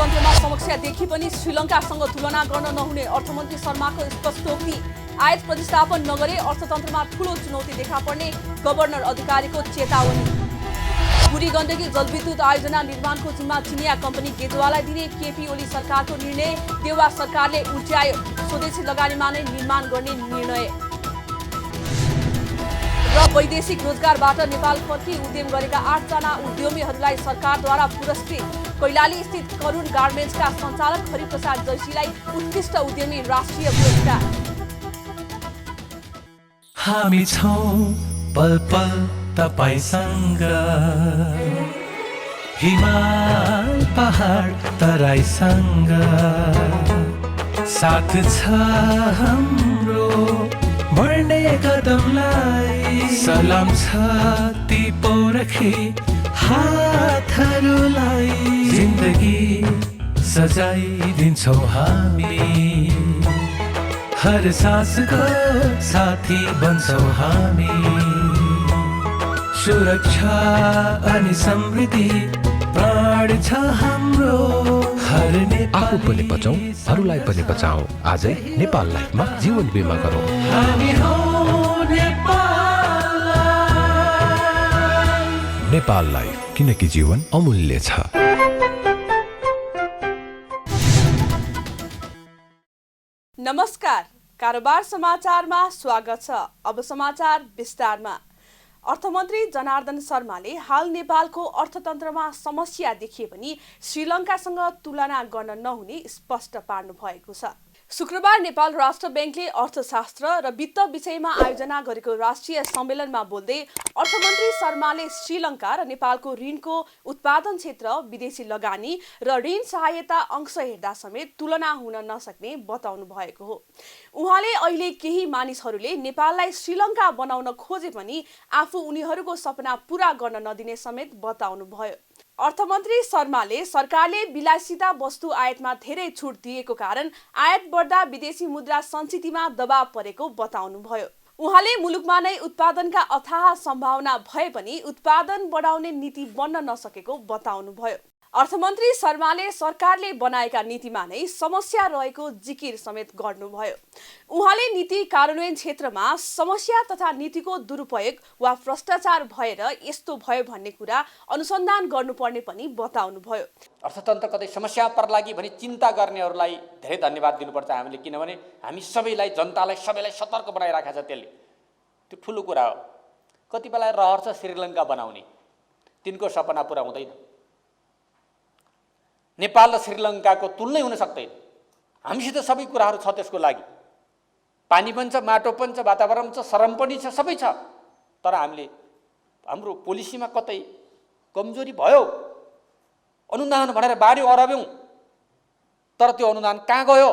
अर्थतन्त्रमा समस्या देखि पनि श्रीलङ्कासँग तुलना गर्न नहुने अर्थमन्त्री शर्माको स्पष्टोक्ति। आयात प्रतिस्थापन नगरे अर्थतन्त्रमा ठूलो चुनौती देखा पर्ने गभर्नर अधिकारीको चेतावनी। बुढी गण्डकी जलविद्युत आयोजना निर्माणको जिम्मा चिनिया कम्पनी गेजवालाई दिने केपी ओली सरकारको निर्णय देउवा सरकारले उल्ट्यायो। स्वदेशी लगानीमा नै निर्माण गर्ने निर्णय। र वैदेशिक रोजगारबाट नेपाल फर्की उद्यम गरेका 8 जना उद्यमीहरूलाई सरकारद्वारा पुरस्कृत। कैलाली स्थित करुण गार्मेन्ट्सका सञ्चालक हरिप्रसाद जैसीलाई उत्कृष्ट उद्यमी राष्ट्रिय पुरस्कार। हामी छौं पल पल तपाईसँग, हिमाल पहाड तराईसँग, साथ छ हाम्रो बढ्ने कदमलाई, सलाम छ ती पोरखी हातहरूलाई, जिन्दगी सजाइदिन्छौँ हामी, हर सासको साथी बन्छौँ हामी, सुरक्षा अनि समृद्धि प्राण छ हाम्रो, हर आफू पनि बचौं, अरूलाई पनि बचाऊ। आजै नेपाल लाइफमा जीवन बिमा गरौँ। हामी हौ नेपाल लाइफ। नेपाल लाइफ, किनकि जीवन अमूल्य छ। नमस्कार, कारोबार समाचारमा स्वागत छ। अब समाचार विस्तारमा। अर्थमन्त्री जनार्दन शर्माले हाल नेपालको अर्थतन्त्रमा समस्या देखिए पनि श्रीलङ्कासँग तुलना गर्न नहुने स्पष्ट पार्नु भएको छ। शुक्रबार नेपाल राष्ट्र ब्याङ्कले अर्थशास्त्र र वित्त विषयमा आयोजना गरेको राष्ट्रिय सम्मेलनमा बोल्दै अर्थमन्त्री शर्माले श्रीलङ्का र नेपालको ऋणको उत्पादन क्षेत्र, विदेशी लगानी र ऋण सहायता अंश हेर्दा समेत तुलना हुन नसक्ने बताउनु भएको हो। उहाँले अहिले केही मानिसहरूले नेपाललाई श्रीलङ्का बनाउन खोजे पनि आफू उनीहरूको सपना पूरा गर्न नदिने समेत बताउनु भयो। अर्थमन्त्री शर्माले सरकारले विलासिता वस्तु आयातमा धेरै छुट दिएको कारण आयात बढ्दा विदेशी मुद्रा सञ्चितमा दबाव परेको बताउनुभयो। उहाँले मुलुकमा नै उत्पादनका अथाह सम्भावना भए पनि उत्पादन बढाउने नीति बन्न नसकेको बताउनुभयो। अर्थमन्त्री शर्माले सरकारले बनाएका नीतिमा नै समस्या रहेको जिकिर समेत गर्नुभयो। उहाँले नीति कार्यान्वयन क्षेत्रमा समस्या तथा नीतिको दुरुपयोग वा भ्रष्टाचार भएर यस्तो भयो भन्ने कुरा अनुसन्धान गर्नुपर्ने पनि बताउनुभयो। अर्थतन्त्र कतै समस्या पर्लागी भनी चिन्ता गर्नेहरूलाई धेरै धन्यवाद दिनुपर्छ हामीले, किनभने हामी सबैलाई, जनतालाई सबैलाई सतर्क बनाइराखेको छ। त्यसले त्यो ठुलो कुरा हो। कति बेला रहर छ श्रीलङ्का बनाउने, तिनको सपना पुरा हुँदैन। नेपाल र श्रीलङ्काको तुलनै हुन सक्दैन। हामीसित सबै कुराहरू छ त्यसको लागि। पानी पनि छ, माटो पनि छ, वातावरण छ, श्रम पनि छ, सबै छ। तर हाम्रो पोलिसीमा कतै कमजोरी भयो। अनुदान भनेर बाढ्यो अरब्यौँ, तर त्यो अनुदान कहाँ गयो?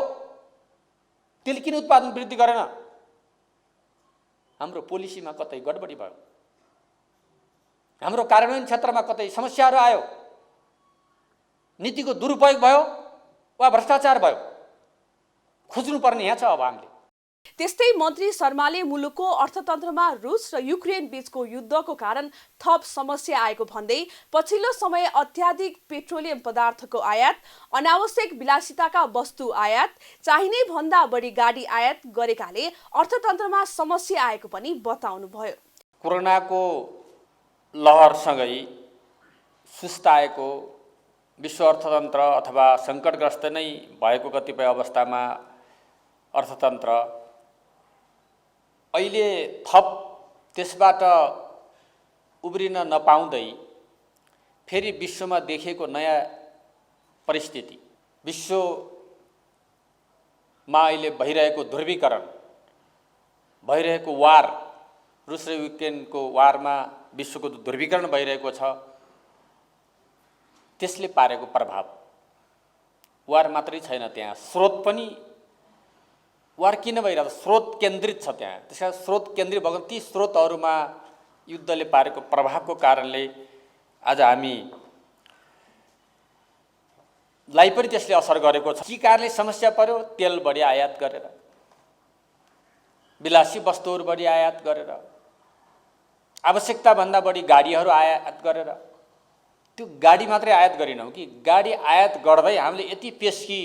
त्यसले किन उत्पादन वृद्धि गरेन? हाम्रो पोलिसीमा कतै गडबडी भयो। हाम्रो कार्यान्वयन क्षेत्रमा कतै समस्याहरू आयो, नीतिको दुरुपयोग भयो वा भ्रष्टाचार भयो। खोज्नुपर्ने यहाँ छ अब हामीले। त्यस्तै मन्त्री शर्माले मुलुकको अर्थतन्त्रमा रुस र युक्रेन बीचको युद्धको कारण थप समस्या आएको भन्दै पछिल्लो समय अत्याधिक पेट्रोलियम पदार्थको आयात, अनावश्यक विलासिताका वस्तु आयात, चाहिने भन्दा बढी गाडी आयात गरेकाले अर्थतन्त्रमा समस्या आएको पनि बताउनुभयो। कोरोनाको लहरसँगै सुस्ताएको विश्व अर्थतन्त्र अथवा सङ्कटग्रस्त नै भएको कतिपय अवस्थामा अर्थतन्त्र अहिले थप त्यसबाट उब्रिन नपाउँदै फेरि विश्वमा देखिएको नयाँ परिस्थिति, विश्वमा अहिले भइरहेको ध्रुवीकरण, भइरहेको वार, रुस र युक्रेनको वारमा विश्वको ध्रुवीकरण भइरहेको छ, त्यसले पारेको प्रभाव। वार मात्रै छैन, त्यहाँ स्रोत पनि वार किन भइरहेको? स्रोत केन्द्रित छ त्यहाँ। त्यसका स्रोत केन्द्रित भएको ती स्रोतहरूमा युद्धले पारेको प्रभावको कारणले आज हामीलाई पनि त्यसले असर गरेको छ। के कारणले समस्या पर्यो? तेल बढी आयात गरेर, विलासी वस्तुहरू बढी आयात गरेर, आवश्यकताभन्दा बढी गाडीहरू आयात गरेर, त्यो गाडी मात्रै आयात गरेनौँ कि गाडी आयात गर्दै हामीले यति पेस्की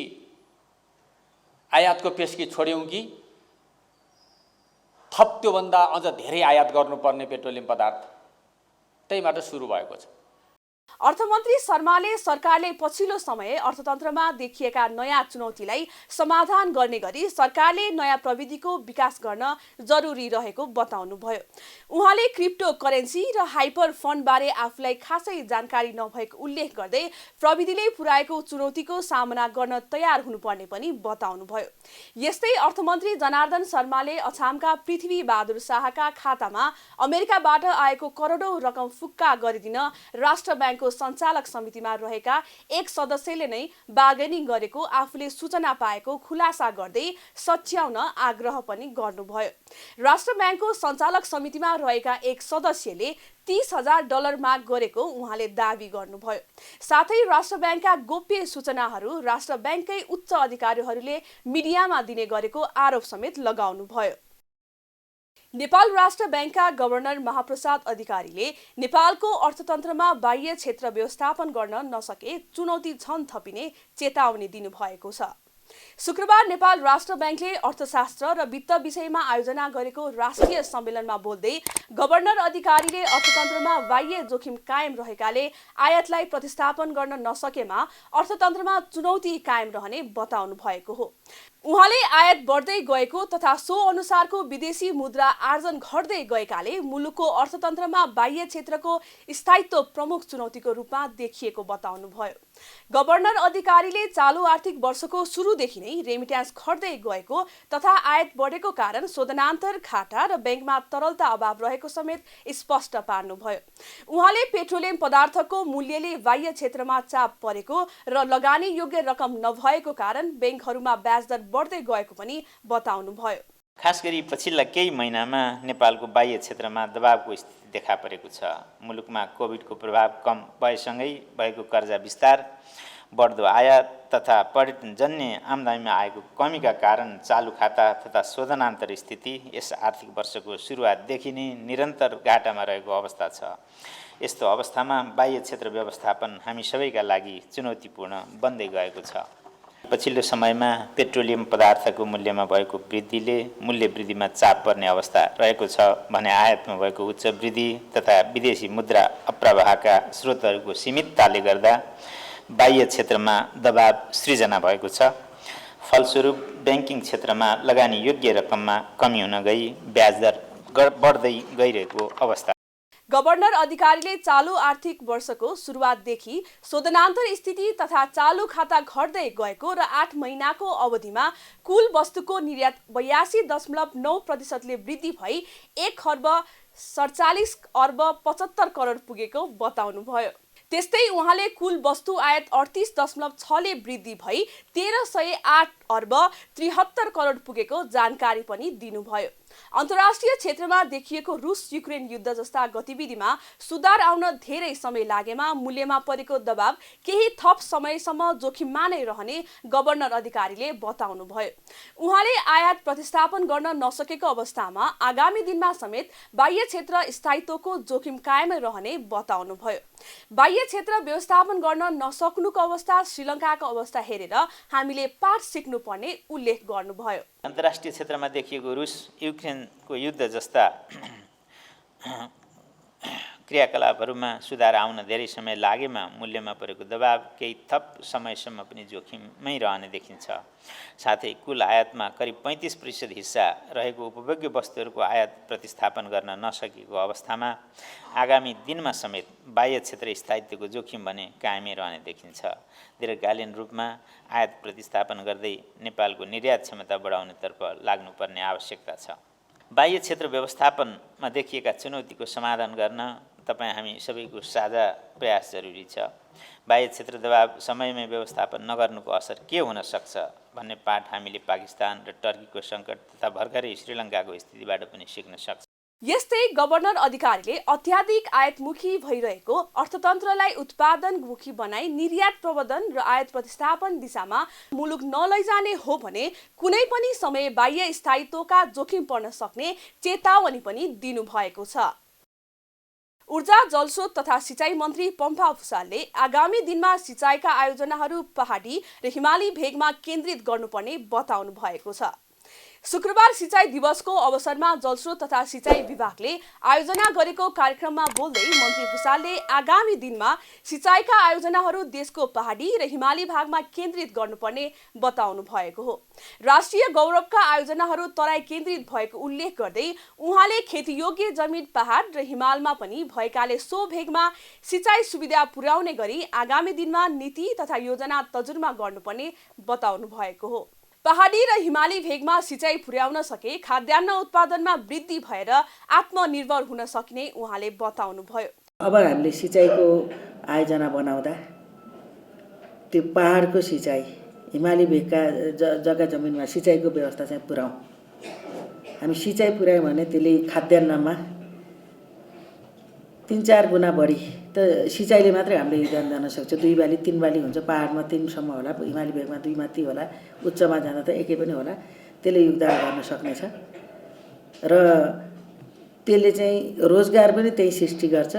आयातको पेस्की छोड्यौँ कि थप त्योभन्दा अझ धेरै आयात गर्नुपर्ने पेट्रोलियम पदार्थ त्यहीबाट सुरु भएको छ। अर्थमन्त्री शर्माले सरकारले पछिल्लो समय अर्थतन्त्रमा देखिएका नयाँ चुनौतीलाई समाधान गर्ने गरी सरकारले नयाँ प्रविधिको विकास गर्न जरुरी रहेको बताउनुभयो। उहाँले क्रिप्टो करेन्सी र हाइपर फन्डबारे आफूलाई खासै जानकारी नभएको उल्लेख गर्दै प्रविधिले पुर्याएको चुनौतीको सामना गर्न तयार हुनुपर्ने पनि बताउनुभयो। यस्तै अर्थमन्त्री जनार्दन शर्माले अछामका पृथ्वी बहादुर शाहका खातामा अमेरिकाबाट आएको करोडौं रकम फुक्का गरिदिन राष्ट्र ब्याङ्कको सञ्चालक समितिमा रहेका एक सदस्यले नै बार्गेनिङ गरेको आफूले सूचना पाएको खुलासा गर्दै सच्याउन आग्रह पनि गर्नुभयो। राष्ट्र ब्याङ्कको सञ्चालक समितिमा रहेका एक सदस्यले $30,000 माग गरेको उहाँले दावी गर्नुभयो। साथै राष्ट्र ब्याङ्कका गोप्य सूचनाहरू राष्ट्र ब्याङ्ककै उच्च अधिकारीहरूले मिडियामा दिने गरेको आरोप समेत लगाउनुभयो। नेपाल राष्ट्र ब्याङ्कका गभर्नर महाप्रसाद अधिकारीले नेपालको अर्थतन्त्रमा बाह्य क्षेत्र व्यवस्थापन गर्न नसके चुनौती झन थपिने चेतावनी दिनुभएको छ। शुक्रबार नेपाल राष्ट्र ब्याङ्कले अर्थशास्त्र र वित्त विषयमा आयोजना गरेको राष्ट्रिय सम्मेलनमा बोल्दै गभर्नर अधिकारीले अर्थतन्त्रमा बाह्य जोखिम कायम रहेकाले आयातलाई प्रतिस्थापन गर्न नसकेमा अर्थतन्त्रमा चुनौती कायम रहने बताउनु भएको हो। उहाँले आयात बढ्दै गएको तथा सो अनुसारको विदेशी मुद्रा आर्जन घट्दै गएकाले मुलुकको अर्थतन्त्रमा बाह्य क्षेत्रको स्थायित्व प्रमुख चुनौतीको रूपमा देखिएको बताउनुभयो। गभर्नर अधिकारीले चालु आर्थिक वर्षको सुरुदेखि नै रेमिट्यान्स घट्दै गएको तथा आयात बढेको कारण शोधनान्तर घाटा र ब्याङ्कमा तरलता अभाव रहेको समेत स्पष्ट पार्नुभयो। उहाँले पेट्रोलियम पदार्थको मूल्यले बाह्य क्षेत्रमा चाप परेको र लगानी योग्य रकम नभएको कारण ब्याङ्कहरूमा ब्याज दर बढ्दै गएको पनि बताउनुभयो। खास गरी पछिल्ला केही महिनामा नेपालको बाह्य क्षेत्रमा दबावको स्थिति देखा परेको छ। मुलुकमा कोभिडको प्रभाव कम भएसँगै भएको कर्जा विस्तार, बढ्दो आयात तथा पर्यटनजन्य आम्दानीमा आएको कमीका कारण चालु खाता तथा शोधनान्तर स्थिति यस आर्थिक वर्षको सुरुवातदेखि नै निरन्तर घाटामा रहेको अवस्था छ। यस्तो अवस्थामा बाह्य क्षेत्र व्यवस्थापन हामी सबैका लागि चुनौतीपूर्ण बन्दै गएको छ। पछिल्लो समयमा पेट्रोलियम पदार्थको मूल्यमा भएको वृद्धिले मूल्य वृद्धिमा चाप पर्ने अवस्था रहेको छ भने आयातमा भएको उच्च वृद्धि तथा विदेशी मुद्रा अप्रवाहका स्रोतहरूको सीमितताले गर्दा बाह्य क्षेत्रमा दबाव सृजना भएको छ। फलस्वरूप ब्याङ्किङ क्षेत्रमा लगानी योग्य रकममा कमी हुन गई ब्याज दर बढ्दै गइरहेको अवस्था। गभर्नर अधिकारीले चालु आर्थिक वर्षको सुरुवातदेखि शोधनान्तर स्थिति तथा चालु खाता घट्दै गएको र 8 महिनाको अवधिमा कुल वस्तुको निर्यात 82.9% वृद्धि भई 1,47,75 करोड पुगेको बताउनुभयो। त्यस्तै उहाँले कुल वस्तु आयात 38.6 वृद्धि भई 1,308,73 करोड पुगेको जानकारी पनि दिनुभयो। अन्तर्राष्ट्रिय क्षेत्रमा देखिएको रुस युक्रेन युद्ध जस्ता गतिविधिमा सुधार आउन धेरै समय लागेमा मूल्यमा परेको दबाव केही थप समयसम्म जोखिममा नै रहने गभर्नर अधिकारीले बताउनुभयो। उहाँले आयात प्रतिस्थापन गर्न नसकेको अवस्थामा आगामी दिनमा समेत बाह्य क्षेत्र स्थायित्वको जोखिम कायमै रहने बताउनुभयो। बाह्य क्षेत्र व्यवस्थापन गर्न नसक्नुको अवस्था श्रीलङ्काको अवस्था हेरेर हामीले पाठ सिक्नुपर्ने उल्लेख गर्नुभयो। अन्तर्राष्ट्रिय क्षेत्रमा देखिएको रुस युक्रेनको युद्ध जस्ता क्रियाकलापहरूमा सुधार आउन धेरै समय लागेमा मूल्यमा परेको दबाव केही थप समयसम्म पनि जोखिममै रहने देखिन्छ। साथै कुल आयातमा करिब 35% हिस्सा रहेको उपभोग्य वस्तुहरूको आयात प्रतिस्थापन गर्न नसकेको अवस्थामा आगामी दिनमा समेत बाह्य क्षेत्र स्थायित्वको जोखिम भने कायमै रहने देखिन्छ। दीर्घकालीन रूपमा आयात प्रतिस्थापन गर्दै नेपालको निर्यात क्षमता बढाउनेतर्फ लाग्नुपर्ने आवश्यकता छ। बाह्य क्षेत्र व्यवस्थापनमा देखिएका चुनौतीको समाधान गर्न तपाईँ हामी सबैको साझा प्रयास जरुरी छ। बाह्य क्षेत्र दबाव समयमै व्यवस्थापन नगर्नुको असर के हुन सक्छ भन्ने पाठ हामीले पाकिस्तान र टर्कीको सङ्कट तथा भर्खरै श्रीलङ्काको स्थितिबाट पनि सिक्न सक्छ। यस्तै गभर्नर अधिकारीले अत्याधिक आयातमुखी भइरहेको अर्थतन्त्रलाई उत्पादनमुखी बनाई निर्यात प्रवर्धन र आयात प्रतिस्थापन दिशामा मुलुक नलैजाने हो भने कुनै पनि समय बाह्य स्थायित्वका जोखिम पर्न सक्ने चेतावनी पनि दिनुभएको छ। ऊर्जा जलस्रोत तथा सिँचाइ मन्त्री पम्फा भुसालले आगामी दिनमा सिँचाइका आयोजनाहरू पहाडी र हिमाली भेगमा केन्द्रित गर्नुपर्ने बताउनु भएको छ। शुक्रबार सिँचाइ दिवसको अवसरमा जलस्रोत तथा सिँचाइ विभागले आयोजना गरेको कार्यक्रममा बोल्दै मन्त्री भुसालले आगामी दिनमा सिँचाइका आयोजनाहरू देशको पहाडी र हिमाली भागमा केन्द्रित गर्नुपर्ने बताउनु भएको हो। राष्ट्रिय गौरवका आयोजनाहरू तराई केन्द्रित भएको उल्लेख गर्दै उहाँले खेतीयोग्य जमिन पहाड र हिमालमा पनि भएकाले सो भेगमा सिँचाइ सुविधा पुर्याउने गरी आगामी दिनमा नीति तथा योजना तर्जुमा गर्नुपर्ने बताउनु भएको हो। पहाडी र हिमाली भेगमा सिँचाइ पुर्याउन सके खाद्यान्न उत्पादनमा वृद्धि भएर आत्मनिर्भर हुन सकिने उहाँले बताउनुभयो। अब हामीले सिँचाइको आयोजना बनाउँदा त्यो पहाडको सिँचाइ हिमाली भेगका जग्गा जमिनमा सिँचाइको व्यवस्था चाहिँ पुर्याउँ। हामी सिँचाइ पुर्यायौँ भने त्यसले खाद्यान्नमा 3-4 गुणा बढी त सिँचाइले मात्रै हामीले योगदान दिन सक्छ। 2 बाली 3 बाली हुन्छ, पहाडमा 3 सम्म होला, हिमाली भेगमा 2 माथि होला, उच्चमा जाँदा त एकै पनि होला। त्यसले योगदान गर्न सक्नेछ र त्यसले चाहिँ रोजगार पनि त्यही सृष्टि गर्छ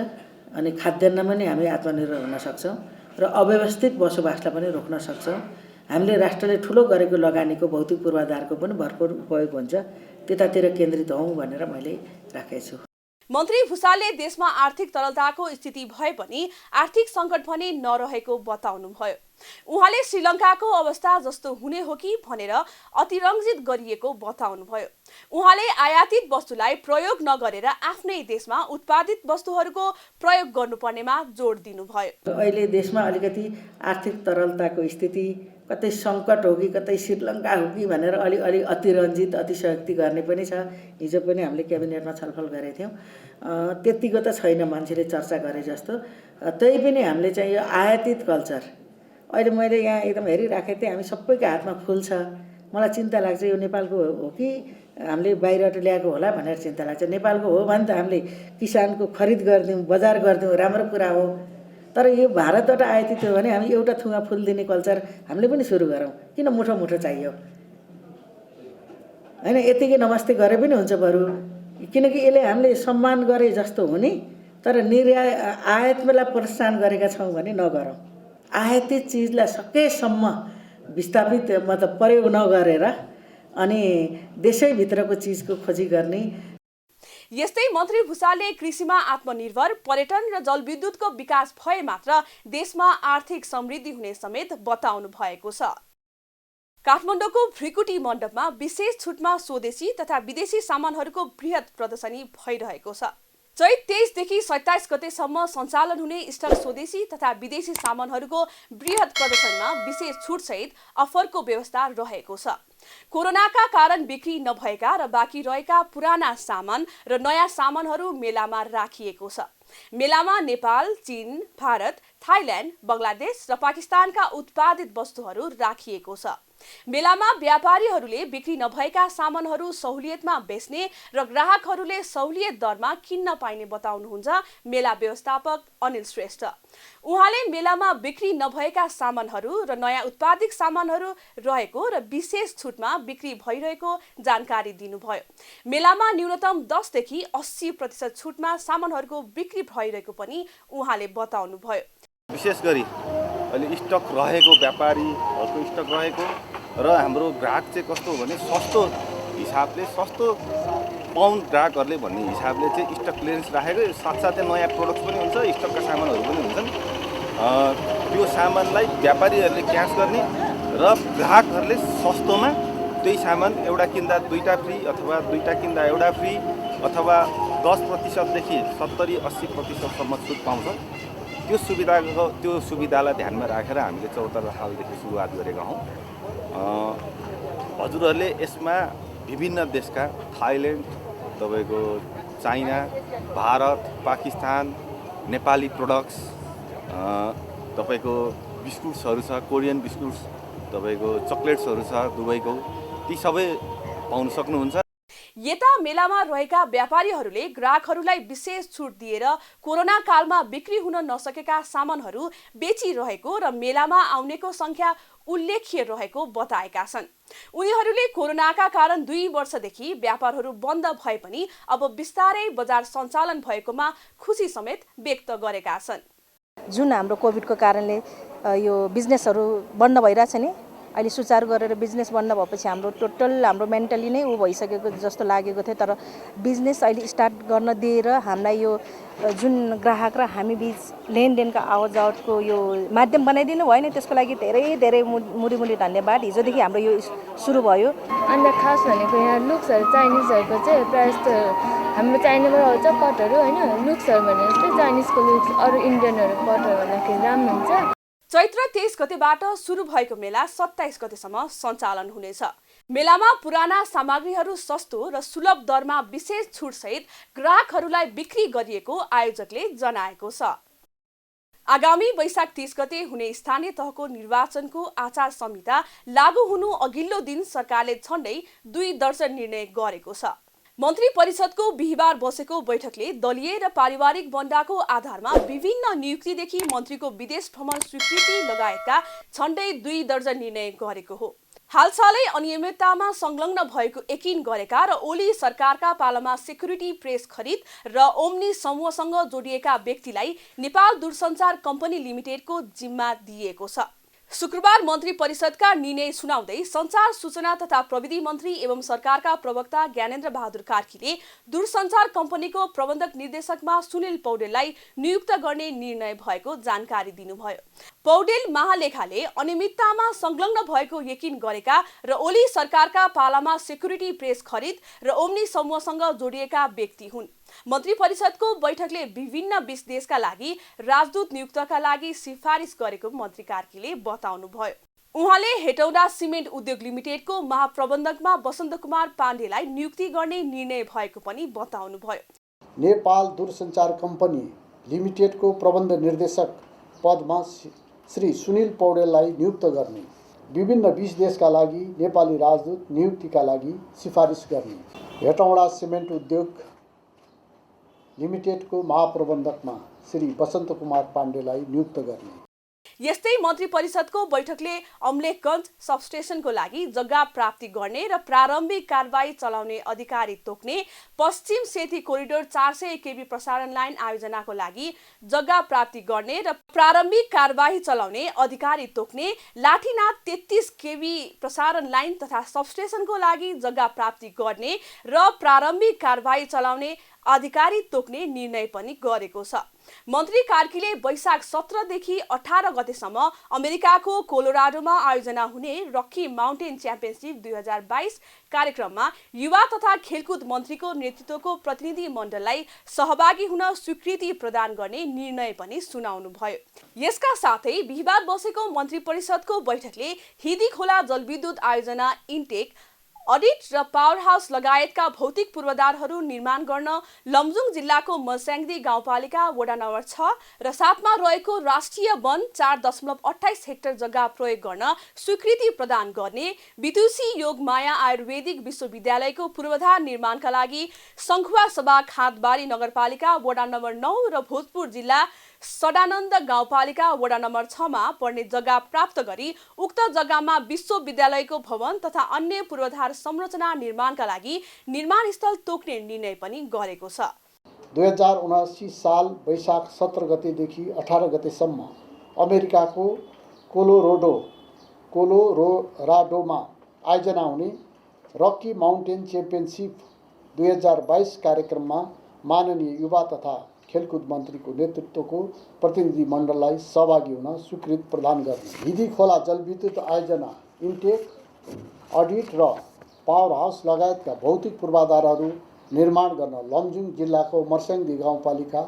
अनि खाद्यान्नमा पनि हामी आत्मनिर्भर हुन सक्छौँ र अव्यवस्थित बसोबासलाई पनि रोक्न सक्छौँ। हामीले राष्ट्रले ठुलो गरेको लगानीको भौतिक पूर्वाधारको पनि भरपूर उपयोग हुन्छ, त्यतातिर केन्द्रित हौँ भनेर मैले राखेको छु। मन्त्री भुसालले देशमा आर्थिक तरलताको स्थिति भए पनि आर्थिक सङ्कट भने नरहेको बताउनुभयो। उहाँले श्रीलङ्काको अवस्था जस्तो हुने हो कि भनेर अतिरञ्जित गरिएको बताउनुभयो। उहाँले आयातित वस्तुलाई प्रयोग नगरेर आफ्नै देशमा उत्पादित वस्तुहरूको प्रयोग गर्नुपर्नेमा जोड दिनुभयो। अहिले देशमा अलिकति आर्थिक तरलताको स्थिति कतै सङ्कट हो कि कतै श्रीलङ्का हो कि भनेर अलि अतिरञ्जित अतिशयोक्ति गर्ने पनि छ। हिजो पनि हामीले क्याबिनेटमा छलफल गरेका थियौँ। त्यतिको त छैन मान्छेले चर्चा गरे जस्तो। त्यही पनि हामीले चाहिँ यो आयातित कल्चर अहिले मैले यहाँ एकदम हेरिराखेको थिएँ, हामी सबैको हातमा फुल छ। मलाई चिन्ता लाग्छ यो नेपालको हो कि हामीले बाहिरबाट ल्याएको होला भनेर चिन्ता लाग्छ। नेपालको हो भने त हामीले किसानको खरिद गरिदिउँ, बजार गरिदिउँ, राम्रो कुरा हो। तर यो भारतबाट आयातित हो भने हामी एउटा थुङ्गा फुल दिने कल्चर हामीले पनि सुरु गरौँ। किन मुठो मुठो चाहियो हैन? यतिकै नमस्ते गरे पनि हुन्छ बरु, किनकि यसले हामीले सम्मान गरे जस्तो हुने, तर आयातलाई प्रोत्साहन गरेका छौँ भने नगरौँ। आयातित चिजलाई सकेसम्म विस्थापित मतलब प्रयोग नगरेर अनि देशैभित्रको चिजको खोजी गर्ने। यस्तै मन्त्री भुसालले कृषिमा आत्मनिर्भर, पर्यटन र जलविद्युतको विकास भए मात्र देशमा आर्थिक समृद्धि हुने समेत बताउनु भएको छ। काठमाडौँको भ्रिकुटी मण्डपमा विशेष छुटमा स्वदेशी तथा विदेशी सामानहरूको बृहत प्रदर्शनी भइरहेको छ। चैत 23 देखि 27 गतेसम्म सञ्चालन हुने स्टल स्वदेशी तथा विदेशी सामानहरूको बृहत प्रदर्शनमा विशेष छुटसहित अफरको व्यवस्था रहेको छ। कोरोनाका कारण बिक्री नभएका र बाँकी रहेका पुराना सामान र नयाँ सामानहरू मेलामा राखिएको छ। मेलामा नेपाल, चीन, भारत, थाइल्यान्ड, बङ्गलादेश र पाकिस्तानका उत्पादित वस्तुहरू राखिएको छ। मेलामा व्यापारीहरूले बिक्री नभएका सामानहरू सहुलियतमा बेच्ने र ग्राहकहरूले सहुलियत दरमा किन्न पाइने बताउनुहुन्छ मेला व्यवस्थापक अनिल श्रेष्ठ। उहाँले मेलामा बिक्री नभएका सामानहरू र नयाँ उत्पादित सामानहरू रहेको र विशेष छुटमा बिक्री भइरहेको जानकारी दिनुभयो। मेलामा न्यूनतम 10 देखि 80% छुटमा सामानहरूको बिक्री भइरहेको पनि उहाँले बताउनुभयो। विशेष गरी अहिले स्टक रहेको व्यापारीहरूको स्टक रहेको र हाम्रो ग्राहक चाहिँ कस्तो हो भने सस्तो हिसाबले सस्तो पाउन ग्राहकहरूले भन्ने हिसाबले चाहिँ स्टक क्लियरेन्स राखेको, साथसाथै नयाँ प्रोडक्ट पनि हुन्छ, स्टकका सामानहरू पनि हुन्छन्। त्यो सामानलाई व्यापारीहरूले क्यास गर्ने र ग्राहकहरूले सस्तोमा त्यही सामान एउटा किन्दा 2टा फ्री अथवा 2टा किन्दा एउटा फ्री अथवा 10% देखि 70-80% सम्म छुट पाउँछ। त्यो सुविधालाई ध्यानमा राखेर हामीले 74 सालदेखि सुरुवात गरेका हौँ। हजुरहरूले यसमा विभिन्न देशका थाइल्यान्ड, तपाईँको चाइना, भारत, पाकिस्तान, नेपाली प्रोडक्ट्स, तपाईँको बिस्कुट्सहरू छ, कोरियन बिस्कुट्स, तपाईँको चक्लेट्सहरू छ दुबईको, ती सबै पाउन सक्नुहुन्छ। यता मेलामा रहेका व्यापारीहरूले ग्राहकहरूलाई विशेष छुट दिएर कोरोना कालमा बिक्री हुन नसकेका सामानहरू बेचिरहेको र मेलामा आउनेको संख्या उल्लेख्य रहेको बताएका छन्। उनीहरूले कोरोनाका कारण 2 वर्षदेखि व्यापारहरू बन्द भए पनि अब बिस्तारै बजार सञ्चालन भएकोमा खुसी समेत व्यक्त गरेका छन्। जुन हाम्रो कोभिडको कारणले यो बिजनेसहरू बन्द भइरहेछ नि, अहिले सुचारू गरेर बिजनेस बन्द भएपछि हाम्रो टोटल हाम्रो मेन्टली नै भइसकेको जस्तो लागेको थियो। तर बिजनेस अहिले स्टार्ट गर्न दिएर हामीलाई यो जुन ग्राहक र हामी बीच लेनदेनका आवत जावतको यो माध्यम बनाइदिनु भयो नि, त्यसको लागि धेरै धेरै मुडी धन्यवाद। हिजोदेखि हाम्रो यो सुरु भयो। अन्त खास भनेको यहाँ लुक्सहरू चाइनिजहरूको चाहिँ प्रायः जस्तो हाम्रो चाइनाबाट आउँछ कटहरू होइन, लुक्सहरू भने जस्तै चाइनिजको लुक्स अरू इन्डियनहरू कटहरू भन्दाखेरि राम्रो हुन्छ। चैत्र 23 गतेबाट सुरु भएको मेला 27 गतेसम्म सञ्चालन हुनेछ। मेलामा पुराना सामग्रीहरू सस्तो र सुलभ दरमा विशेष छुटसहित ग्राहकहरूलाई बिक्री गरिएको आयोजकले जनाएको छ। आगामी वैशाख 30 गते हुने स्थानीय तहको निर्वाचनको आचार संहिता लागू हुनु अघिल्लो दिन सरकारले झण्डै 2 दर्जन निर्णय गरेको छ। मन्त्री परिषदको बिहिबार बसेको बैठकले दलीय र पारिवारिक बन्दाको आधारमा विभिन्न नियुक्तिदेखि मन्त्रीको विदेश भ्रमण स्वीकृति लगायतका झण्डै 2 दर्जन निर्णय गरेको हो। हालसालै अनियमिततामा संलग्न भएको यकिन गरेका र ओली सरकारका पालामा सेक्युरिटी प्रेस खरिद र ओम्नी समूहसँग जोडिएका व्यक्तिलाई नेपाल दूरसञ्चार कम्पनी लिमिटेडको जिम्मा दिएको छ। शुक्रबार मन्त्री परिषदका निर्णय सुनाउँदै सञ्चार सूचना तथा प्रविधि मन्त्री एवं सरकारका प्रवक्ता ज्ञानेन्द्र बहादुर कार्कीले दूरसञ्चार कम्पनीको प्रबन्धक निर्देशकमा सुनिल पौडेललाई नियुक्त गर्ने निर्णय भएको जानकारी दिनुभयो। पौडेल महालेखाले अनियमिततामा संलग्न भएको यकिन गरेका र ओली सरकारका पालामा सेक्युरिटी प्रेस खरिद र ओम्नी समूहसँग जोडिएका व्यक्ति हुन्। मन्त्री परिषदको बैठकले विभिन्न 20 देशका लागि राजदूत नियुक्तका लागि सिफारिस गरेको मन्त्री कार्कीले बताउनुभयो। उहाँले हेटौडा सिमेन्ट उद्योग लिमिटेडको महाप्रबन्धकमा वसन्त कुमार पाण्डेलाई नियुक्ति गर्ने निर्णय भएको पनि बताउनुभयो। नेपाल दूरसञ्चार कम्पनी लिमिटेडको प्रबन्ध निर्देशक पदमा श्री सुनिल पौडेललाई नियुक्त गर्ने, विभिन्न 20 देशका लागि नेपाली राजदूत नियुक्तिका लागि सिफारिस गर्ने, हेटौडा सिमेन्ट उद्योग लिमिटेडको महाप्रबन्धकमा श्री वसन्त कुमार पाण्डेलाई नियुक्त गर्ने। यस्तै मन्त्री परिषदको बैठकले अम्लेखगञ्ज सबस्टेसनको लागि जग्गा प्राप्ति गर्ने र प्रारम्भिक कारबाही चलाउने अधिकारी तोक्ने, पश्चिम सेती कोरिडोर 400 केबी प्रसारण लाइन आयोजनाको लागि जग्गा प्राप्ति गर्ने र प्रारम्भिक कारबाही चलाउने अधिकारी तोक्ने, लाठीनाथ 33 केबी प्रसारण लाइन तथा सबस्टेसनको लागि जग्गा प्राप्ति गर्ने र प्रारम्भिक कारबाही चलाउने अधिकारी तोक्ने निर्णय पनि गरेको छ। मन्त्री कार्कीले वैशाख 17 देखि 18 गतेसम्म अमेरिकाको कोलोराडोमा आयोजना हुने रकी माउन्टेन च्याम्पियनसिप 2022 कार्यक्रममा युवा तथा खेलकुद मन्त्रीको नेतृत्वको प्रतिनिधि मण्डललाई सहभागी हुन स्वीकृति प्रदान गर्ने निर्णय पनि सुनाउनुभयो। यसका साथै बिहिबार बसेको मन्त्री परिषदको बैठकले हिदी खोला जलविद्युत आयोजना इन्टेक अडिट र पावर हाउस लगायतका भौतिक पूर्वाधारहरू निर्माण गर्न लमजुङ जिल्लाको मस्याङदी गाउँपालिका वडा नम्बर 6 र 7 मा रहेको राष्ट्रिय वन 4.28 हेक्टर जग्गा प्रयोग गर्न स्वीकृति प्रदान गर्ने, विदुषी योगमाया आयुर्वेदिक विश्वविद्यालयको पूर्वाधार निर्माणका लागि सङ्खुवा सभा खाँदबारी नगरपालिका वडा नम्बर 9 र भोजपुर जिल्ला सडानन्द गाउँपालिका वडा नम्बर 6 मा पर्ने जग्गा प्राप्त गरी उक्त जग्गामा विश्वविद्यालयको भवन तथा अन्य पूर्वाधार संरचना निर्माणका लागि निर्माण स्थल तोक्ने निर्णय पनि गरेको छ। 2079 साल वैशाख 17 गतेदेखि 18 गतेसम्म अमेरिकाको कोलोराडोमा आयोजना हुने रकी माउन्टेन च्याम्पियनसिप 2022 कार्यक्रममा माननीय युवा तथा खेलकुद मन्त्रीको नेतृत्वको प्रतिनिधि मण्डललाई सहभागी हुन स्वीकृति प्रदान गर्ने, हिदी खोला जलविद्युत आयोजना इन्टेक अडिट र पावर हाउस लगायतका भौतिक पूर्वाधारहरू निर्माण गर्न लमजुङ जिल्लाको मर्स्याङदी गाउँपालिका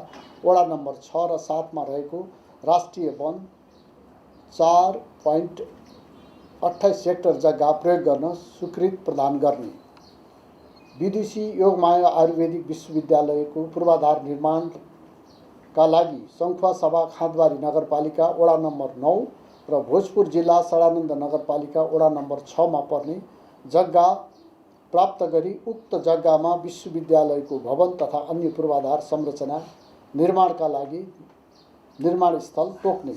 वडा नम्बर 6 र 7 मा रहेको राष्ट्रिय वन 4.28 हेक्टर जग्गा प्रयोग गर्न स्वीकृति प्रदान गर्ने, विदुषी योगमाया आयुर्वेदिक विश्वविद्यालयको पूर्वाधार निर्माणका लागि सङ्खुवा सभा खाँदबारी नगरपालिका वडा नम्बर 9 र भोजपुर जिल्ला सडानन्द नगरपालिका वडा नम्बर 6 मा पर्ने जग्गा प्राप्त गरी उक्त जग्गामा विश्वविद्यालयको भवन तथा अन्य पूर्वाधार संरचना निर्माणका लागि निर्माण स्थल तोक्ने।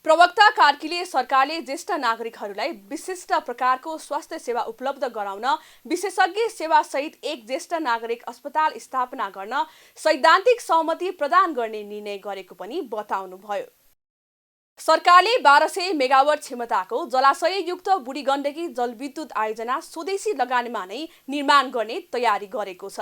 प्रवक्ता कार्कीले सरकारले ज्येष्ठ नागरिकहरूलाई विशिष्ट प्रकारको स्वास्थ्य सेवा उपलब्ध गराउन विशेषज्ञ सेवा सहित एक ज्येष्ठ नागरिक अस्पताल स्थापना गर्न सैद्धान्तिक सहमति प्रदान गर्ने निर्णय गरेको पनि बताउनुभयो। सरकारले 1200 मेगावाट क्षमताको जलाशययुक्त बुढी गण्डकी जलविद्युत आयोजना स्वदेशी लगानीमा नै निर्माण गर्ने तयारी गरेको छ।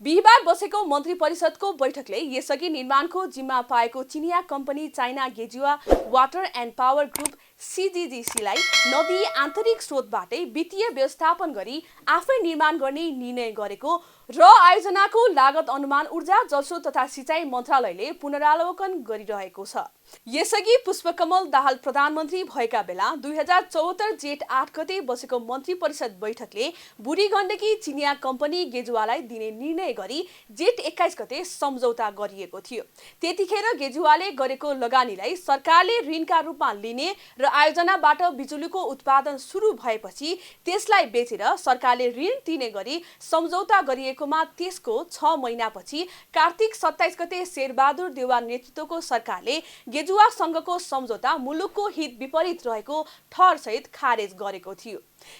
बिहिबार बसेको मन्त्री परिषदको बैठकले यसअघि निर्माणको जिम्मा पाएको चिनिया कम्पनी चाइना गेजुवा वाटर एन्ड पावर ग्रुप CGGC-लाई नदी आन्तरिक स्रोतबाटै वित्तीय व्यवस्थापन गरी आफै निर्माण गर्ने निर्णय गरेको र आयोजनाको लागत अनुमान ऊर्जा जलस्रोत तथा सिँचाइ मन्त्रालयले पुनरावलोकन गरिरहेको छ। यसअघि पुष्पकमल दाहाल प्रधानमन्त्री भएका बेला 2074 जेठ 8 गते बसेको मन्त्री परिषद बैठकले बुढी गण्डकी चिनिया कम्पनी गेजुवालाई दिने निर्णय गरी जेठ 21 गते सम्झौता गरिएको थियो। त्यतिखेर गेजुवाले गरेको लगानीलाई सरकारले ऋणका रूपमा लिने र आयोजनाबाट बिजुलीको उत्पादन सुरु भएपछि त्यसलाई बेचेर सरकारले ऋण दिने गरी सम्झौता गरिएकोमा त्यसको 6 महिनापछि कार्तिक 27 गते शेरबहादुर देउवा नेतृत्वको सरकारले गेजुवासँगको सम्झौता मुलुकको हित विपरीत रहेको ठहरसहित खारेज गरेको थियो।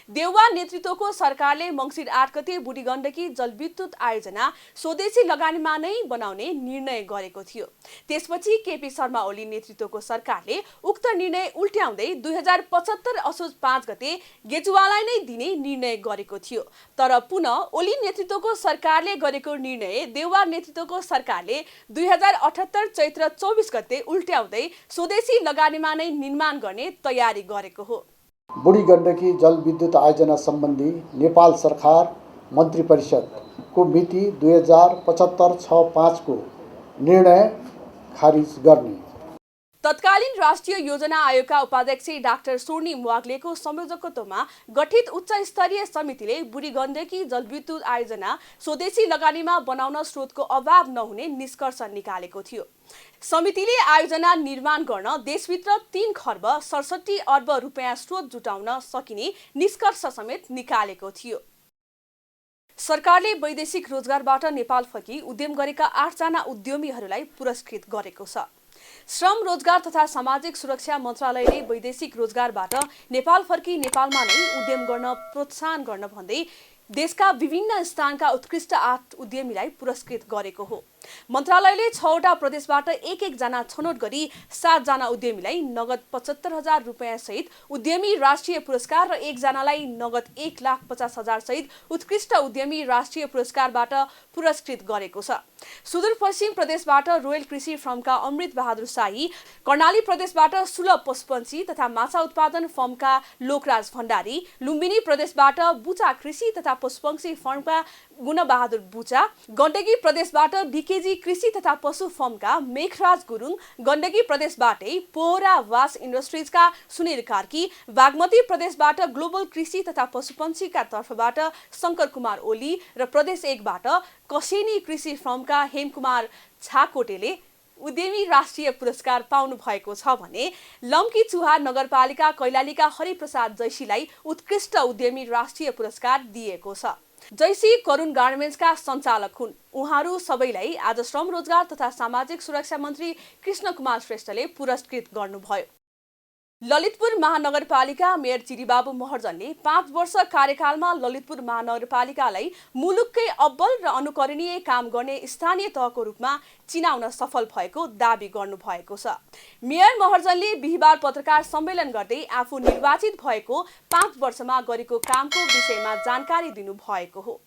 देउवा नेतृत्वको सरकारले मङ्सिर 8 गते बुढी गण्डकी जलविद्युत आयोजना स्वदेशी लगानीमा नै बनाउने निर्णय गरेको थियो। त्यसपछि केपी शर्मा ओली नेतृत्वको सरकारले उक्त निर्णय उल्ट्याउँदै 2075 असोज 5 गते गेजुवालाई नै दिने निर्णय गरेको थियो। तर पुनः ओली नेतृत्वको सरकारले गरेको निर्णय देउवा नेतृत्वको सरकारले 2078 चैत्र 24 गते उल्ट्याउँदै स्वदेशी लगानीमा नै निर्माण गर्ने तयारी गरेको हो। बुढी गण्डकी जलविद्युत आयोजना सम्बन्धी नेपाल सरकार मन्त्री परिषदको मिति 2075/6/5 को निर्णय खारिज गर्ने। तत्कालीन राष्ट्रिय योजना आयोगका उपाध्यक्ष डाक्टर स्वर्णिम वाग्लेको संयोजकत्वमा गठित उच्च स्तरीय समितिले बुढी गण्डकी जलविद्युत आयोजना स्वदेशी लगानीमा बनाउन स्रोतको अभाव नहुने निष्कर्ष निकालेको थियो। समितिले आयोजना निर्माण गर्न देशभित्र 3 खर्ब 67 अर्ब रुपियाँ स्रोत जुटाउन सकिने निष्कर्ष समेत निकालेको थियो। सरकारले वैदेशिक रोजगारबाट नेपाल फर्की उद्यम गरेका 8 जना उद्यमीहरूलाई पुरस्कृत गरेको छ। श्रम रोजगार तथा सामाजिक सुरक्षा मन्त्रालयले वैदेशिक रोजगारबाट नेपाल फर्की नेपालमा नै उद्यम गर्न प्रोत्साहन गर्न भन्दै देशका विभिन्न स्थानका उत्कृष्ट 8 उद्यमीलाई पुरस्कृत गरेको हो। मन्त्रालयले 6 वटा प्रदेशबाट एक जना छनौट गरी 7 जना उद्यमीलाई नगद 75,000 रुपियाँ सहित उद्यमी राष्ट्रिय पुरस्कार र 1 जनालाई नगद 1,50,000 सहित उत्कृष्ट उद्यमी राष्ट्रिय पुरस्कारबाट पुरस्कृत गरेको छ। सुदूरपश्चिम प्रदेशबाट रोयल कृषि फर्मका अमृत बहादुर शाही, कर्णाली प्रदेशबाट सुलभ पशुपन्छी तथा माछा उत्पादन फर्मका लोकराज भण्डारी, लुम्बिनी प्रदेशबाट बुचा कृषि तथा पशुपक्षी फर्मका गुणबहादुर बुचा, गण्डकी प्रदेशबाट डीकेजी कृषि तथा पशु फर्मका मेघराज गुरुङ, गण्डकी प्रदेशबाटै पोहरा वास इन्डस्ट्रिजका सुनिल कार्की, बागमती प्रदेशबाट ग्लोबल कृषि तथा पशुपन्छीका तर्फबाट शङ्कर कुमार ओली र प्रदेश 1 बाट कसेनी कृषि फर्मका हेमकुमार छाकोटेले उद्यमी राष्ट्रिय पुरस्कार पाउनु भएको छ भने लम्की चुहार नगरपालिका कैलालीका हरिप्रसाद जैसीलाई उत्कृष्ट उद्यमी राष्ट्रिय पुरस्कार दिएको छ। जैसी करुण गार्मेन्ट्सका सञ्चालक हुन्। उहाँहरू सबैलाई आज श्रम रोजगार तथा सामाजिक सुरक्षा मन्त्री कृष्ण कुमार श्रेष्ठले पुरस्कृत गर्नुभयो। ललितपुर महानगरपालिका मेयर चिरीबाबु महर्जनले 5 वर्ष कार्यकालमा ललितपुर महानगरपालिकालाई मुलुककै अब्बल र अनुकरणीय काम गर्ने स्थानीय तहको रूपमा चिनाउन सफल भएको दाबी गर्नुभएको छ। मेयर महर्जनले बिहिबार पत्रकार सम्मेलन गर्दै आफू निर्वाचित भएको 5 वर्षमा गरेको कामको विषयमा जानकारी दिनुभएको हो।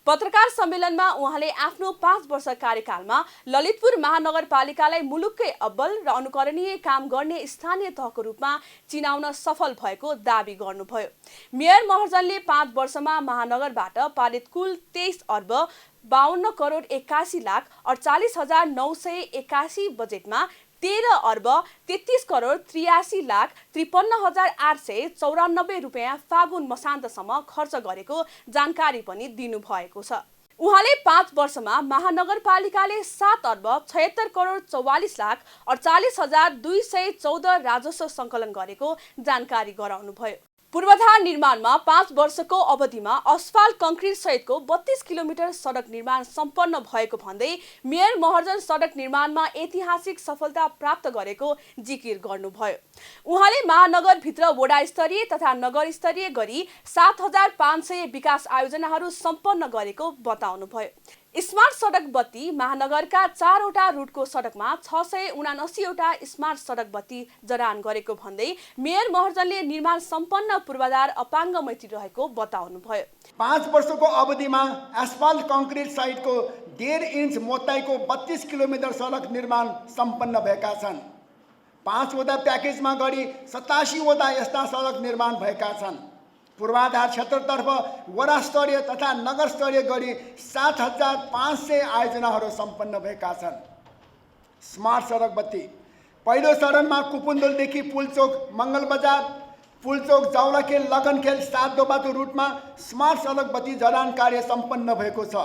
पत्रकार सम्मेलनमा उहाँले आफ्नो 5 वर्ष कार्यकालमा ललितपुर महानगरपालिकालाई मुलुककै अब्बल र अनुकरणीय काम गर्ने स्थानीय तहको रूपमा चिनाउन सफल भएको दाबी गर्नुभयो। मेयर महर्जनले 5 वर्षमा महानगरबाट पारित कुल 23 अर्ब 52 करोड 81 लाख 48,981 बजेटमा 13 अर्ब 33 करोड 83 लाख 53,894 रुपियाँ फागुन मसान्तसम्म खर्च गरेको जानकारी पनि दिनुभएको छ। उहाँले 5 वर्षमा महानगरपालिकाले 7 अर्ब 76 करोड 44 लाख 48,214 राजस्व सङ्कलन गरेको जानकारी गराउनुभयो। पूर्वाधार निर्माणमा 5 वर्षको अवधिमा अस्फाल्ट कङ्क्रिट सहितको 32 किलोमिटर सडक निर्माण सम्पन्न भएको भन्दै मेयर महर्जन सडक निर्माणमा ऐतिहासिक सफलता प्राप्त गरेको जिकिर गर्नुभयो। उहाँले महानगरभित्र वडा स्तरीय तथा नगर स्तरीय गरी 7500 विकास आयोजनाहरू सम्पन्न गरेको बताउनुभयो। स्मार्ट सडक बत्ती महानगरका 4 वटा रुटको सडकमा 679 वटा स्मार्ट सडक बत्ती जडान गरेको भन्दै मेयर महर्जनले निर्माण सम्पन्न पूर्वाधार अपाङ्ग मैत्री रहेको बताउनुभयो। 5 वर्षको अवधिमा एस्फाल्ट कङ्क्रिट सहितको 1.5 इन्च मोटाइको 32 किलोमिटर सडक निर्माण सम्पन्न भएका छन्। 5 वटा प्याकेजमा गरी 87 वटा यस्ता सडक निर्माण भएका छन्। पूर्वाधार क्षेत्रतर्फ वडा स्तरीय तथा नगर स्तरीय गरी 7500 आयोजनाहरू सम्पन्न भएका छन्। स्मार्ट सडक बत्ती पहिलो चरणमा कुपुन्दोलदेखि पुलचोक मङ्गल बजार, पुलचोक जाउलाखेल लगनखेल 7 बाटो रुटमा स्मार्ट सडक बत्ती जडान कार्य सम्पन्न भएको छ।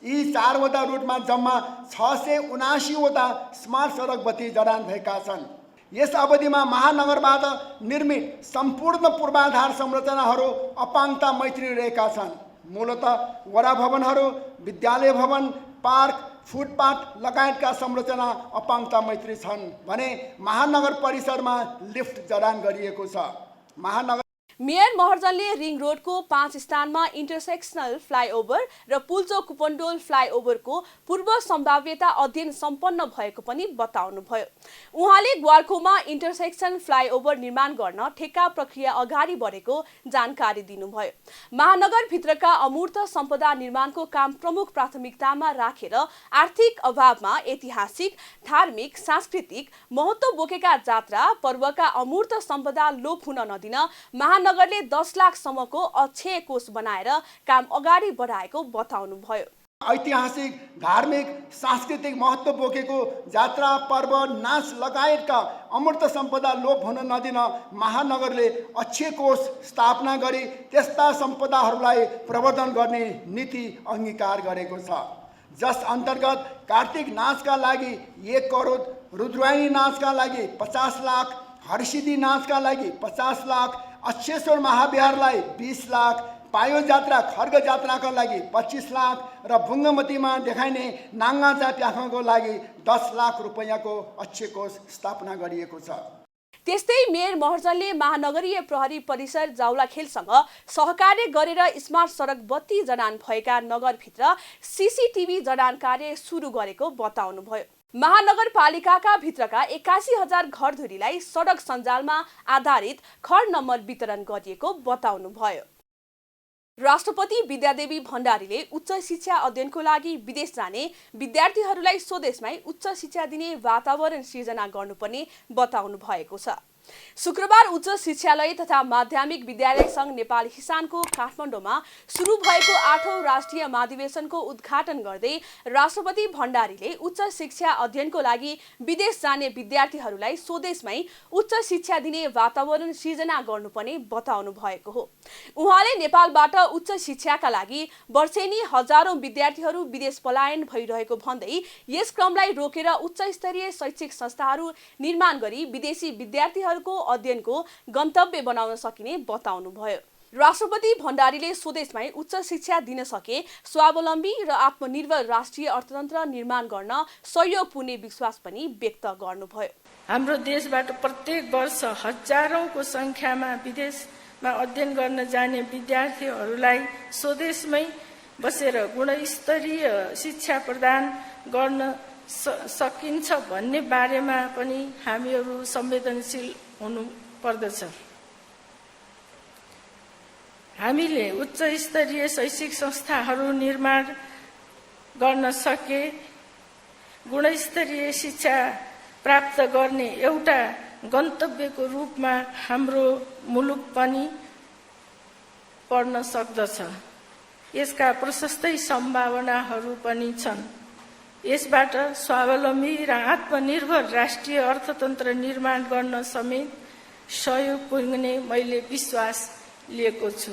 यी 4 वटा रुटमा जम्मा 679 वटा स्मार्ट सडक बत्ती जडान भएका छन्। यस अवधिमा महानगरबाट निर्मित सम्पूर्ण पूर्वाधार संरचनाहरू अपाङ्गता मैत्री रहेका छन्। मूलतः वडा भवनहरू, विद्यालय भवन, पार्क, फुटपाथ लगायतका संरचना अपाङ्गता मैत्री छन् भने महानगर परिसरमा लिफ्ट जडान गरिएको छ। मेयर महर्जनले रिङ रोडको 5 स्थानमा इन्टरसेक्सनल फ्लाइओभर र पुलचोक कुपन्डोल फ्लाइओभरको पूर्व सम्भाव्यता अध्ययन सम्पन्न भएको पनि बताउनुभयो। उहाँले ग्वालकोमा इन्टरसेक्सन फ्लाइओभर निर्माण गर्न ठेक्का प्रक्रिया अगाडि बढेको जानकारी दिनुभयो। महानगरभित्रका अमूर्त सम्पदा निर्माणको काम प्रमुख प्राथमिकतामा राखेर आर्थिक अभावमा ऐतिहासिक, धार्मिक, सांस्कृतिक महत्त्व बोकेका जात्रा पर्वका अमूर्त सम्पदा लोप हुन नदिन नगरले 10 लाखसम्मको अक्षय कोष बनाएर काम अगाडि बढाएको बताउनुभयो। ऐतिहासिक, धार्मिक, सांस्कृतिक महत्त्व बोकेको जात्रा, पर्व, नाच लगायतका अमूर्त सम्पदा लोप हुन नदिन महानगरले अक्षय कोष स्थापना गरी त्यस्ता सम्पदाहरूलाई प्रवर्धन गर्ने नीति अंगीकार गरेको छ। जस अन्तर्गत कार्तिक नाचका लागि 1 करोड, रुद्रवाहिनी नाचका लागि 50 लाख, हरसिद्धि नाचका लागि 50 लाख, अक्षेश्वर महाविहारलाई 20 लाख, पायो जात्रा खर्ग जात्राका लागि 25 लाख र भुङ्गमतीमा देखाइने नाङ्गाचा प्याखको लागि 10 लाख रुपैयाँको अक्षय कोष स्थापना गरिएको छ। त्यस्तै मेयर महर्जनले महानगरीय प्रहरी परिसर जाउलाखेलसँग सहकार्य गरेर स्मार्ट सडक बत्ती जडान भएका नगरभित्र सीसीटीभी जडान कार्य सुरु गरेको बताउनुभयो। महानगरपालिकाका भित्रका 81,000 घरधुरीलाई सडक सञ्जालमा आधारित खर नम्बर वितरण गरिएको बताउनुभयो। राष्ट्रपति विद्यादेवी भण्डारीले उच्च शिक्षा अध्ययनको लागि विदेश जाने विद्यार्थीहरूलाई स्वदेशमै उच्च शिक्षा दिने वातावरण सिर्जना गर्नुपर्ने बताउनु भएको छ। शुक्रबार उच्च शिक्षालय तथा माध्यमिक विद्यालय संघ नेपाल हिसानको काठमाडौँमा सुरु भएको 8औं राष्ट्रिय महाधिवेशनको उद्घाटन गर्दै राष्ट्रपति भण्डारीले उच्च शिक्षा अध्ययनको लागि विदेश जाने विद्यार्थीहरूलाई स्वदेशमै उच्च शिक्षा दिने वातावरण सिर्जना गर्नुपर्ने बताउनु भएको हो। उहाँले नेपालबाट उच्च शिक्षाका लागि वर्षेनी हजारौं विद्यार्थीहरू विदेश पलायन भइरहेको भन्दै यस क्रमलाई रोकेर उच्च स्तरीय शैक्षिक संस्थाहरू निर्माण गरी विदेशी विद्यार्थीहरूको अध्ययनको गन्तव्य बनाउन सकिने बताउनुभयो। राष्ट्रपति भण्डारीले स्वदेशमै उच्च शिक्षा दिन सके स्वावलम्बी र आत्मनिर्भर राष्ट्रिय अर्थतन्त्र निर्माण गर्न सहयोग पुग्ने विश्वास पनि व्यक्त गर्नुभयो। हाम्रो देशबाट प्रत्येक वर्ष हजारौंको संख्यामा विदेशमा अध्ययन गर्न जाने विद्यार्थीहरूलाई स्वदेशमै बसेर गुणस्तरीय शिक्षा प्रदान गर्न सकिन्छ भन्ने बारेमा पनि हामीहरू संवेदनशील हुनु पर्दछ। हामीले उच्च स्तरीय शैक्षिक संस्थाहरू निर्माण गर्न सके गुणस्तरीय शिक्षा प्राप्त गर्ने एउटा गन्तव्यको रूपमा हाम्रो मुलुक पनि पढ्न सक्दछ। यसका प्रशस्तै सम्भावनाहरू पनि छन्। यसबाट स्वावलम्बी र आत्मनिर्भर राष्ट्रिय अर्थतन्त्र निर्माण गर्न समेत सहयोग पुग्ने मैले विश्वास लिएको छु।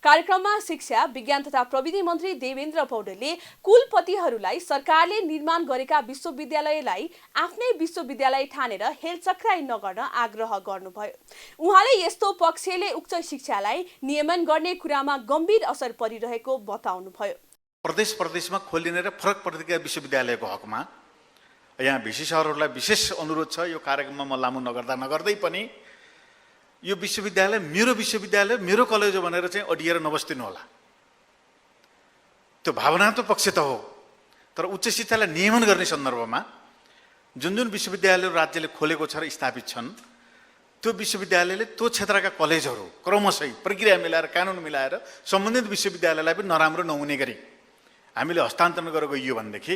कार्यक्रममा शिक्षा, विज्ञान तथा प्रविधि मन्त्री देवेन्द्र पौडेलले कुलपतिहरूलाई सरकारले निर्माण गरेका विश्वविद्यालयलाई आफ्नै विश्वविद्यालय ठानेर हेलचक्राइ नगर्न आग्रह गर्नुभयो। उहाँले यस्तो पक्षले उच्च शिक्षालाई नियमन गर्ने कुरामा गम्भीर असर परिरहेको बताउनुभयो। प्रदेशमा खोलिने र फरक प्रकारका विश्वविद्यालयको हकमा यहाँ भिसी सरहरूलाई विशेष अनुरोध छ। यो कार्यक्रममा म लामो नगर्दै पनि यो विश्वविद्यालय मेरो कलेज हो भनेर चाहिँ अडिएर नबस्दिनु होला। त्यो भावनात्मक पक्ष त हो, तर उच्च शिक्षालाई नियमन गर्ने सन्दर्भमा जुन विश्वविद्यालय राज्यले खोलेको छ र स्थापित छन् त्यो विश्वविद्यालयले त्यो क्षेत्रका कलेजहरू क्रमशः प्रक्रिया मिलाएर कानुन मिलाएर सम्बन्धित विश्वविद्यालयलाई पनि नराम्रो नहुने गरी हामीले हस्तान्तरण गरेर गइयो भनेदेखि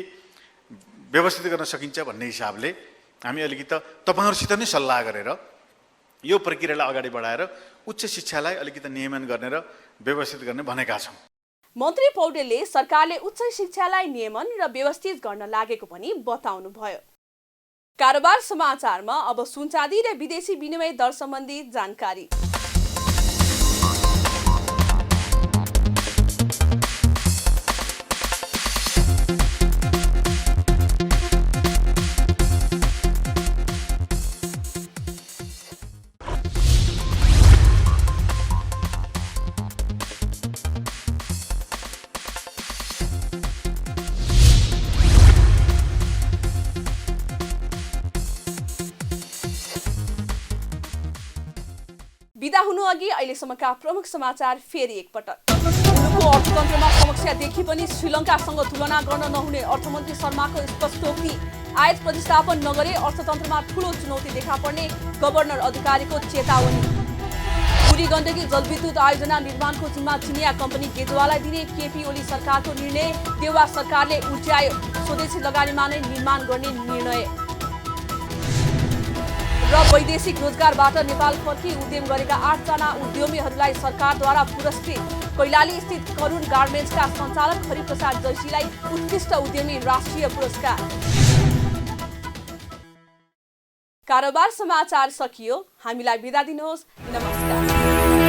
व्यवस्थित गर्न सकिन्छ भन्ने हिसाबले हामी अलिकति तपाईहरुसित नै सल्लाह गरेर यो प्रक्रियालाई अगाडि बढाएर उच्च शिक्षालाई अलिकति नियमन गर्ने र व्यवस्थित गर्ने भनेका छौं। मन्त्री पौडेलले सरकारले उच्च शिक्षालाई नियमन र व्यवस्थित गर्न लागेको पनि बताउनु भयो। कारोबार समाचारमा अब सुनचाँदी र विदेशी विनिमय दर सम्बन्धी जानकारी। बिदा हुनु अघि अहिलेसम्मका प्रमुख समाचार फेरि एकपटक। मुलुकको अर्थतन्त्रमा समस्या देखि पनि श्रीलङ्कासँग तुलना गर्न नहुने अर्थमन्त्री शर्माको स्पष्टोक्ति। आयात प्रतिस्थापन नगरे अर्थतन्त्रमा ठूलो चुनौती देखा पर्ने गभर्नर अधिकारीको चेतावनी। बुढी गण्डकी जलविद्युत आयोजना निर्माणको जिम्मा चिनिया कम्पनी गेजवालाई दिने केपी ओली सरकारको निर्णय। देउवा सरकारले उठ्यायो स्वदेशी लगानीमा नै निर्माण गर्ने निर्णय। र वैदेशिक रोजगारबाट नेपाल फर्की उद्यम गरेका 8 जना उद्यमीहरूलाई सरकारद्वारा पुरस्कृत। कैलाली स्थित करुण गार्मेन्ट्सका सञ्चालक हरिप्रसाद जैसीलाई उत्कृष्ट उद्यमी राष्ट्रिय पुरस्कार। कारोबार समाचार सकियो। हामीलाई बिदा दिनुहोस्। नमस्कार।